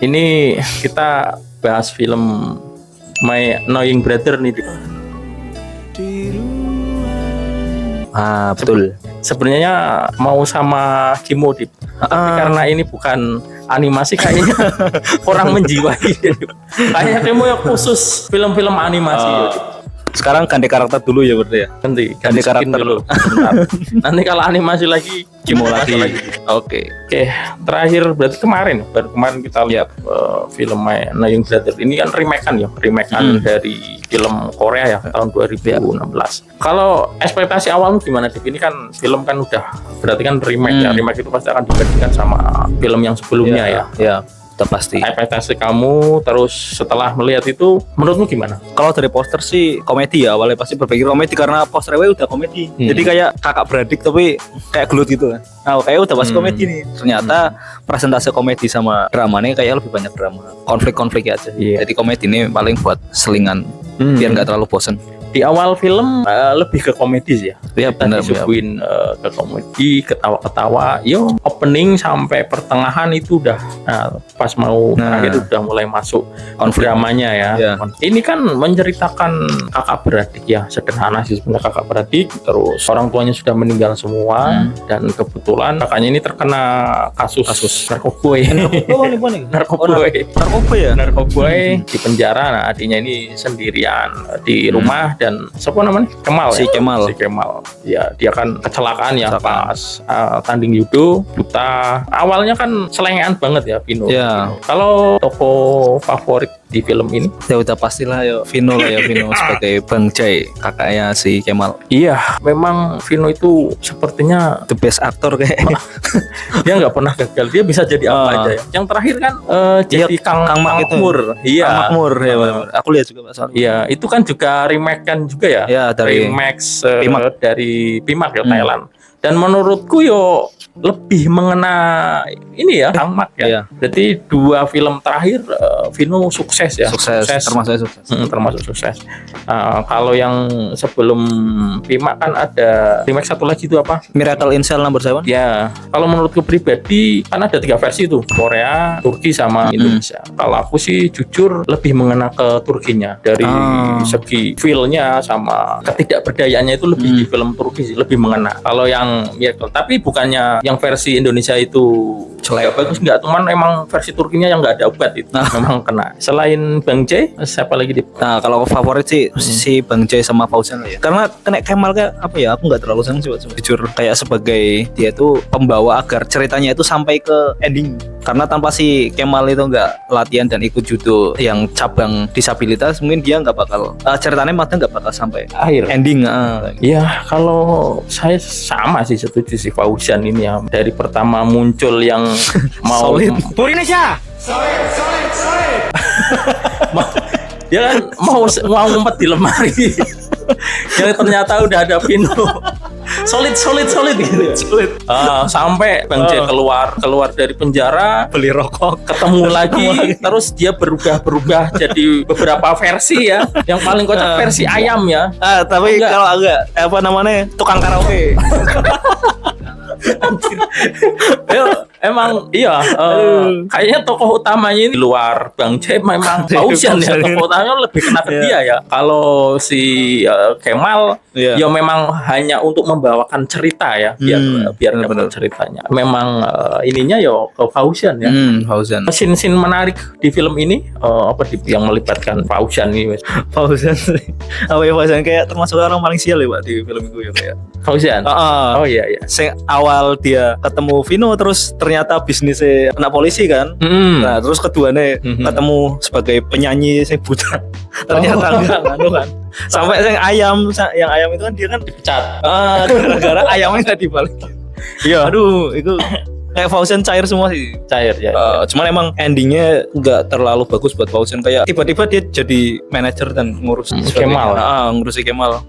Ini kita bahas film My Annoying Brother nih. Betul. Sebenarnya mau sama Kimo Dip. Tapi karena ini bukan animasi kayaknya kurang menjiwai. Kayaknya Kimo ya khusus film-film animasi. Sekarang ganti karakter dulu ya berarti ya. Ganti karakter dulu. Nanti kalau animasi lagi Kimo lagi. Oke. Terakhir berarti baru kemarin kita lihat film My Annoying Brother. Ini kan remake-an dari film Korea ya tahun 2016. Kalau ekspektasi awalmu gimana, Dik? Ini kan film kan udah berarti kan remake ya. Remake itu pasti akan dibandingkan sama film yang sebelumnya ya. Ya, udah pasti. Ekspektasi kamu terus setelah melihat itu menurutmu gimana? Kalau dari poster sih komedi ya, awalnya pasti berpikir komedi karena posternya udah komedi. Jadi kayak kakak beradik tapi kayak gelut gitu kan. Nah, kayak udah pasti komedi nih. Ternyata presentasi komedi sama dramanya kayak lebih banyak drama. Konflik-konflik aja. Jadi komedi ini paling buat selingan biar nggak terlalu bosen. Di awal film lebih ke komedi sih ya. Iya benar. Disuguhin ke komedi, ketawa-ketawa. Yo, opening sampai pertengahan itu udah pas mau terakhir udah mulai masuk konflik dramanya ya. Ini kan menceritakan kakak beradik ya, sederhana sih sebenarnya kakak beradik. Terus orang tuanya sudah meninggal semua dan kebetulan kakaknya ini terkena kasus narkoboy. Narkoboy di penjara. Nah, adiknya ini sendirian di rumah. Dan siapa namanya? Kemal. Ya, dia kan kecelakaan ya pas tanding judo, buta. Awalnya kan selengean banget ya Vino. Ya. Kalau tokoh favorit di film ini? Ya udah pastilah ya Vino lah ya, Vino sebagai Bang Jai, kakaknya si Kemal. Iya, memang Vino itu sepertinya the best aktor kayaknya. Dia nggak pernah gagal, dia bisa jadi apa aja ya. Yang terakhir kan jadi Kang Makmur. Iya. Kang Makmur ya. Aku lihat juga Pak Soalnya. Iya, itu kan juga remake kan juga ya. Iya, dari remake dari Pimak ya, Thailand. Dan menurutku yo lebih mengena ini ya Kang Mak ya. Iya. Jadi dua film terakhir Vino sukses ya. Termasuk sukses. Kalau yang sebelum Pimak kan ada remake satu lagi itu apa? Miracle in Cell Number 7. Ya, kalau menurutku pribadi kan ada 3 versi tuh, Korea, Turki sama Indonesia. Kalau aku sih jujur lebih mengena ke Turkinya dari segi feel-nya sama ketidakberdayaannya itu lebih di film Turki sih, lebih mengena. Kalau yang Miracle, tapi bukannya yang versi Indonesia itu jelek bagus enggak, cuman emang versi Turkinya yang enggak ada obat itu memang kena. Selain Bang Jai, siapa lagi di? Nah, kalau favorit sih si Bang Jai sama Fauzan lah ya. Karena kena Kemal kayak apa ya? Aku nggak terlalu seneng sih jujur, kayak sebagai dia itu pembawa agar ceritanya itu sampai ke ending. Karena tanpa si Kemal itu nggak latihan dan ikut judo yang cabang disabilitas, mungkin dia nggak bakal ceritanya maksudnya nggak bakal sampai akhir ending. Ya, kalau saya sama sih setuju si Fauzan ini ya. Dari pertama muncul yang mau Indonesia. Solid. Dia kan mau ngumpet di lemari. Yang ternyata udah ada Vino. Solid gitu. Sampai Bang Jai keluar dari penjara, Beli rokok, ketemu lagi, terus dia berubah jadi beberapa versi ya. Yang paling kocak versi ayam ya. Tapi kalau agak apa namanya tukang karaoke. Emang iya, kayaknya tokoh utamanya ini di luar Bang Jai memang Fauzan ya. Tokoh utamanya lebih kena ke dia ya. Kalau si Kemal ya memang hanya untuk membawakan cerita ya, biar dapat ceritanya. Memang ininya ya ke Fauzan ya. Fauzan. Scene menarik di film ini yang melibatkan Fauzan ini. Fauzan kayak termasuk orang paling sial ya Pak di film itu ya kayak. Fauzan. Oh iya. Awal dia ketemu Vino terus ternyata bisnisnya anak polisi kan. Nah, terus keduanya ketemu sebagai penyanyi yang buta. Ternyata enggak kan. Sampai yang ayam itu kan dia kan dipecat. Gara-gara ayamnya enggak dibalikin. Iya. Aduh, itu kayak Fauzan cair semua sih. Cair ya. Cuman emang endingnya nggak terlalu bagus buat Fauzan, kayak tiba-tiba dia jadi manajer dan ngurus Kemal. Ngurusi Kemal.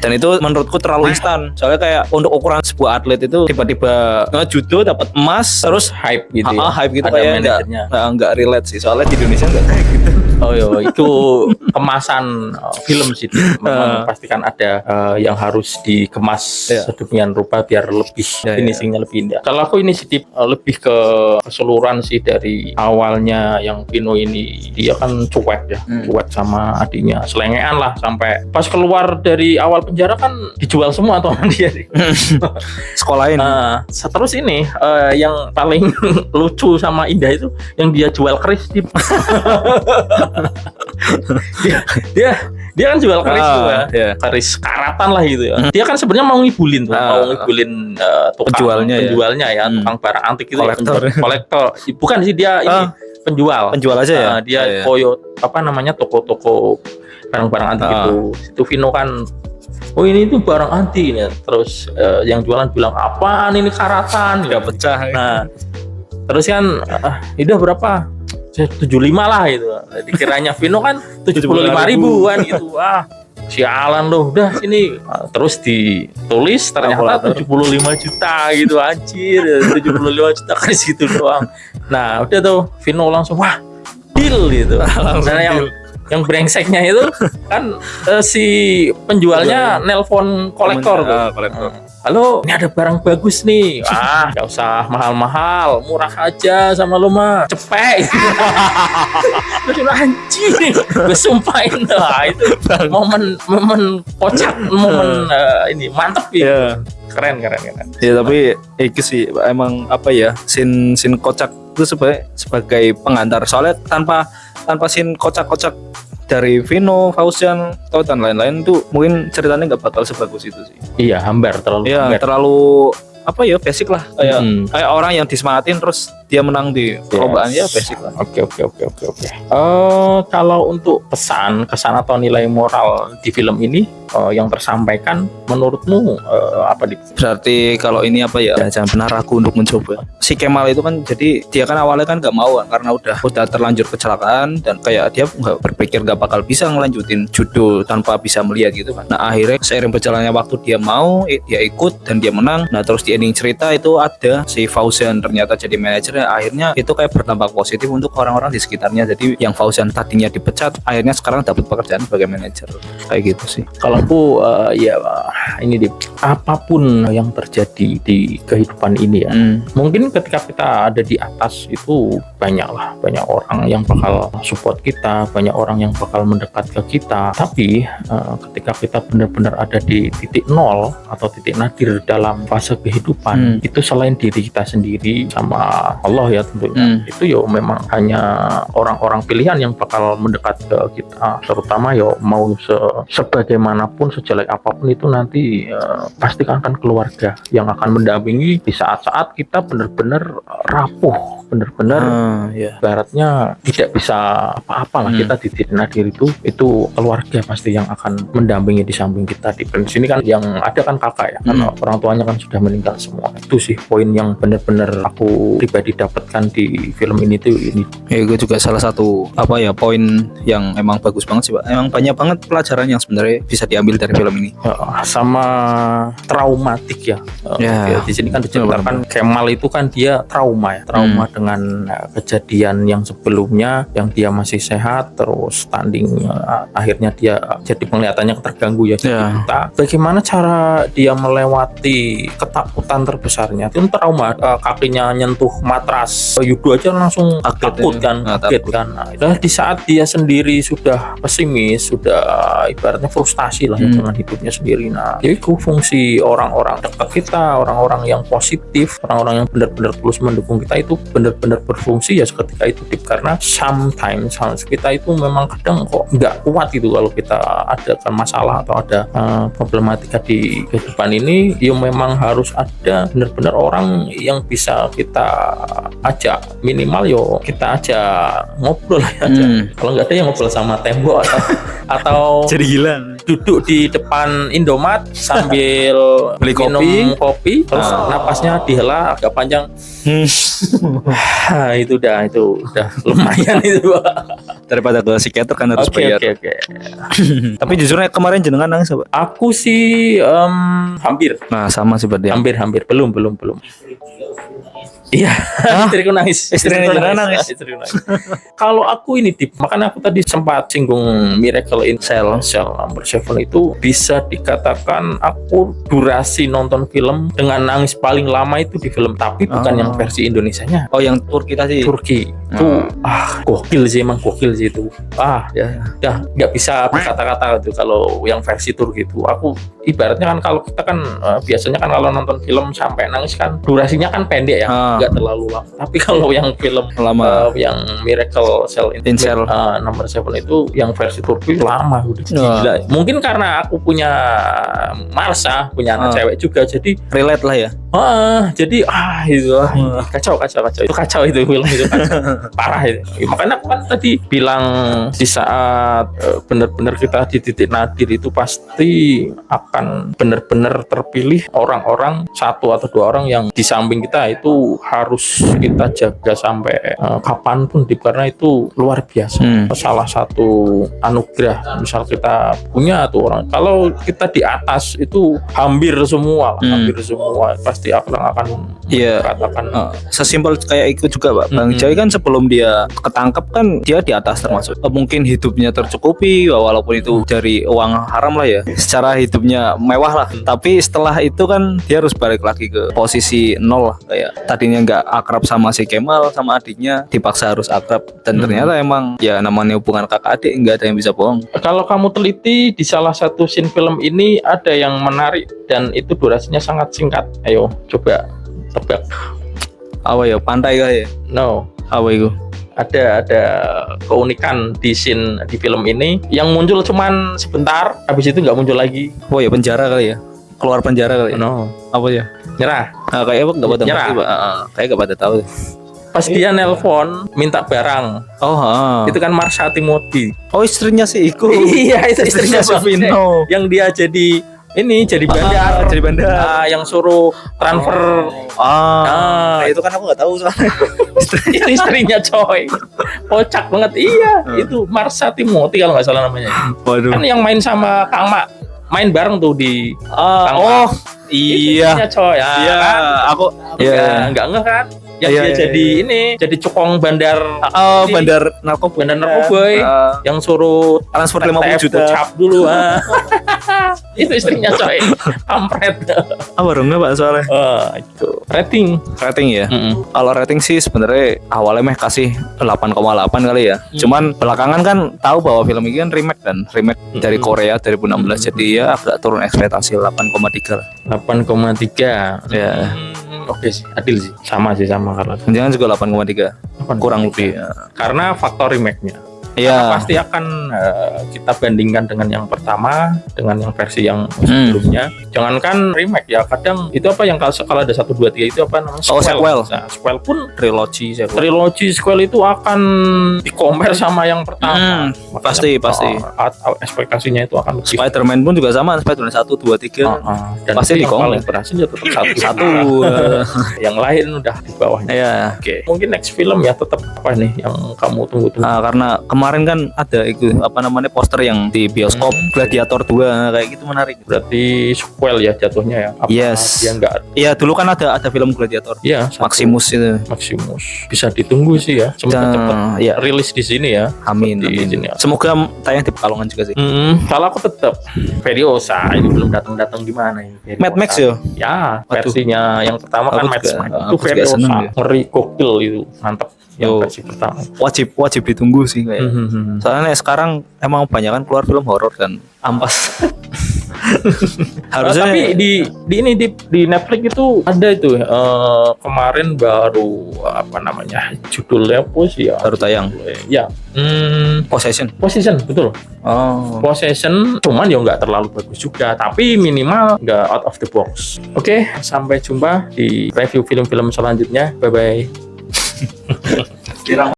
Dan itu menurutku terlalu instan. Soalnya kayak untuk ukuran sebuah atlet itu tiba-tiba judo dapat emas terus hype gitu. Hype gitu kayak nggak relate sih. Soalnya di Indonesia nggak kayak gitu. Oh iya, itu kemasan film sih. Memang pastikan ada yang harus dikemas sedemikian rupa biar lebih finishingnya lebih indah. Kalau aku ini sih lebih ke keseluruhan sih dari awalnya yang Vino ini dia kan cuek ya, cuek sama adiknya, selengean lah sampai pas keluar dari awal penjara kan dijual semua tuh sama dia. Sekolahin. Terus ini yang paling lucu sama indah itu yang dia jual keris di dia kan jual keris tuh ya, keris karatan lah gitu ya. Dia kan sebenarnya mau ngibulin tuh, mau ngibulin penjualnya ya, tukang barang antik itu, kolektor. Bukan sih dia ini penjual aja ya. Dia koyo apa namanya toko-toko barang-barang antik itu Vino kan. Oh ini tuh barang antik ini. Terus yang jualan bilang apaan ini karatan nggak pecah. Nah terus kan udah berapa? 75 lah itu. Dikiranya Vino kan 75.000 kan gitu. Sialan loh, udah sini. Terus ditulis ternyata 75 juta gitu, anjir. 75 juta kan situ doang. Nah udah tuh Vino langsung wah deal gitu. Langsung yang brengseknya itu kan si penjualnya nelpon kolektor tuh. Halo, ini ada barang bagus nih. Gak usah mahal-mahal, murah aja sama lo mah. Cepet. Terus anjing, gue sumpahin itu momen kocak, momen ini mantep ya. Keren. Ya tapi itu sih emang apa ya, scene kocak itu sebagai pengantar. Soalnya tanpa scene kocak-kocak dari Vino, Fauzian, atau dan lain-lain tuh mungkin ceritanya nggak bakal sebagus itu sih. Iya, terlalu apa ya, basic lah, kayak orang yang disemangatin terus dia menang di perlombaan, ya basic lah. Oke. Kalau untuk kesan atau nilai moral di film ini yang tersampaikan menurutmu apa? Berarti kalau ini apa ya, jangan pernah ragu untuk mencoba. Si Kemal itu kan jadi dia kan awalnya kan nggak mau kan, karena udah terlanjur kecelakaan dan kayak dia nggak berpikir nggak bakal bisa ngelanjutin judo tanpa bisa melihat gitu kan. Nah akhirnya seiring berjalannya waktu dia mau, dia ikut dan dia menang. Nah terus di ending cerita itu ada si Fauzian ternyata jadi manajer. Akhirnya itu kayak berdampak positif untuk orang-orang di sekitarnya. Jadi yang Fauzian tadinya dipecat akhirnya sekarang dapat pekerjaan sebagai manajer, kayak gitu sih. Kalau aku ini apapun yang terjadi di kehidupan ini ya, mungkin ketika kita ada di atas itu banyak orang yang bakal support kita, banyak orang yang bakal mendekat ke kita. Tapi ketika kita benar-benar ada di titik nol atau titik nadir dalam fase kehidupan, itu selain diri kita sendiri sama Allah ya tentunya, itu ya memang hanya orang-orang pilihan yang bakal mendekat ke kita, terutama ya mau sebagaimanapun, sejelek apapun itu nanti pasti akan keluarga yang akan mendampingi di saat-saat kita benar-benar rapuh, benar-benar baratnya tidak bisa apa-apa lah. Kita di titik nadir itu keluarga pasti yang akan mendampingi di samping kita. Di sini kan yang ada kan kakak ya, karena orang tuanya kan sudah meninggal semua. Itu sih poin yang benar-benar aku pribadi dapatkan di film ini tuh ini. Ya gue juga salah satu poin yang emang bagus banget sih Pak. Emang banyak banget pelajaran yang sebenarnya bisa diambil dari film ini. Sama traumatik ya. Di sini kan diceritakan Kemal itu kan dia trauma dengan kejadian yang sebelumnya, yang dia masih sehat terus tanding, akhirnya dia jadi penglihatannya terganggu ya. Kita bagaimana cara dia melewati ketakutan terbesarnya itu trauma, kakinya nyentuh matras Yudo aja langsung kaget kan. Nah, di saat dia sendiri sudah pesimis, sudah ibaratnya frustasi lah dengan hidupnya sendiri. Nah, itu fungsi orang-orang dekat kita, orang-orang yang positif, orang-orang yang benar-benar terus mendukung kita itu benar-benar berfungsi ya seketika itu, karena sometimes kita itu memang kadang kok nggak kuat itu kalau kita ada masalah atau ada problematika di kehidupan ini, ya memang harus ada benar-benar orang yang bisa kita ajak, minimal yo kita ajak ngobrol aja. Kalau nggak ada yang ngobrol sama tembok atau jadi gila duduk di depan Indomaret sambil minum kopi terus napasnya dihela agak panjang. Itu udah lumayan itu. Daripada ke psikiater kan harus bayar. Oke. Tapi jujurnya kemarin jenengan nangis apa? Aku sih hampir. Nah sama sih berarti. Hampir belum. Iya, istriku nangis. Istriku nangis. Istriku nangis. Kalau aku ini Dip, makanya aku tadi sempat singgung Miracle in Cell Number 7 itu bisa dikatakan aku durasi nonton film dengan nangis paling lama itu di film, tapi bukan yang versi Indonesianya. Oh, yang Turki tadi. Turki itu gokil sih, emang gokil sih itu. Ya nggak bisa berkata-kata itu kalau yang versi Turki itu. Aku ibaratnya kan kalau kita kan biasanya kan kalau nonton film sampai nangis kan durasinya kan pendek ya, nggak terlalu lama. Tapi kalau yang film lama, yang Miracle in Cell Number 7 itu yang versi Turki lama udah gila. Mungkin karena aku punya Marsha, punya anak cewek juga, jadi relate lah ya. Jadi itu kacau itu kacau itu film itu kacau. Parah itu. Makanya aku kan tadi bilang di saat benar-benar kita di titik nadir itu pasti akan benar-benar terpilih orang-orang, satu atau dua orang yang di samping kita itu harus kita jaga sampai kapanpun, karena itu luar biasa. Salah satu anugerah misal kita punya tuh orang, kalau kita di atas itu hampir semua pasti akan katakan sesimpel kayak itu juga Pak. Bang Jai kan sebelum dia ketangkep kan dia di atas termasuk mungkin hidupnya tercukupi walaupun itu dari uang haram lah ya, secara hidupnya mewah lah, tapi setelah itu kan dia harus balik lagi ke posisi nol lah, kayak tadinya nggak akrab sama si Kemal sama adiknya dipaksa harus akrab, dan ternyata emang ya namanya hubungan kakak adik nggak ada yang bisa bohong. Kalau kamu teliti di salah satu scene film ini ada yang menarik dan itu durasinya sangat singkat. Ayo coba tebak. Apa ya, pantai kah ya? No. Apa itu? Ada keunikan di scene di film ini yang muncul cuman sebentar, habis itu nggak muncul lagi. Oh ya, penjara kali ya? Keluar penjara kali ya? No. Apa ya? Nyerah. Kayak apa nggak pada ngerti Pak. Kayak nggak pada tahu. Pas dia nelpon minta barang. Itu kan Marsha Timothy. Oh, istrinya si Iko. Iya, itu istrinya si Vino. Yang dia jadi bandar. Yang suruh transfer. Itu kan aku nggak tahu soalnya. Itu istrinya coy. Kocak banget. Iya, itu Marsha Timothy kalau nggak salah namanya. Waduh. Kan yang main sama Kang Mak. Main bareng tuh di Kang Mak. Iya. Istrinya coy. Kan? Aku nggak ngeh kan? Yang jadi cukong bandar bandar narkoba yang suruh transfer 50 juta cap dulu. Itu istrinya coy, kampret. Warungnya Pak soalnya. Itu rating ya. Kalau rating sih sebenarnya awalnya kasih 8,8 kali ya. Cuman belakangan kan tahu bahwa film ini kan remake dari Korea 2016, jadi ya agak turun ekspektasi 8,3 lah. 8,3 ya. Oke sih, adil sih, sama kalau jangan juga 8,3 kurang lebih ya. Karena faktor remake-nya. Iya. Pasti akan kita bandingkan dengan yang pertama, dengan yang versi yang sebelumnya. Jangankan remake ya, kadang itu apa yang kalau ada 1, 2, 3 itu apa namanya? Sequel. Nah, sequel pun trilogi sequel itu akan di-compare sama yang pertama. Pasti. Ekspektasinya itu akan lebih. Spider-Man pun juga sama, Spider-Man 1, 2, 3. Dan pasti di-compare berhasil ya tetap satu. Yang lain udah di bawahnya. Iya. Oke. Mungkin next film ya tetap apa nih yang kamu tunggu? Karena kemarin kan ada itu poster yang di bioskop Gladiator 2 kayak gitu, menarik. Berarti sequel ya jatuhnya ya. Yes. Dia enggak. Iya, dulu kan ada film Gladiator. Iya, Maximus itu. Bisa ditunggu sih ya. Semoga cepat rilis di sini ya. Amin. Sini, ya. Semoga tayang di Pekalongan juga sih. Kalau aku tetap Furiosa, ini belum datang gimana ini? Mad Max ya? Ya, versinya yang pertama kan Mad Max. Itu Furiosa. Ngeri gokil itu, mantap. Yang versi pertama wajib ditunggu sih kayak. Soalnya sekarang emang banyak kan keluar film horor dan ampas. Harusnya tapi di Netflix itu ada itu kemarin baru judulnya apa sih ya, baru tayang ya. Possession betul. Possession, cuman ya nggak terlalu bagus juga, tapi minimal nggak out of the box. Oke, sampai jumpa di review film-film selanjutnya. Bye bye.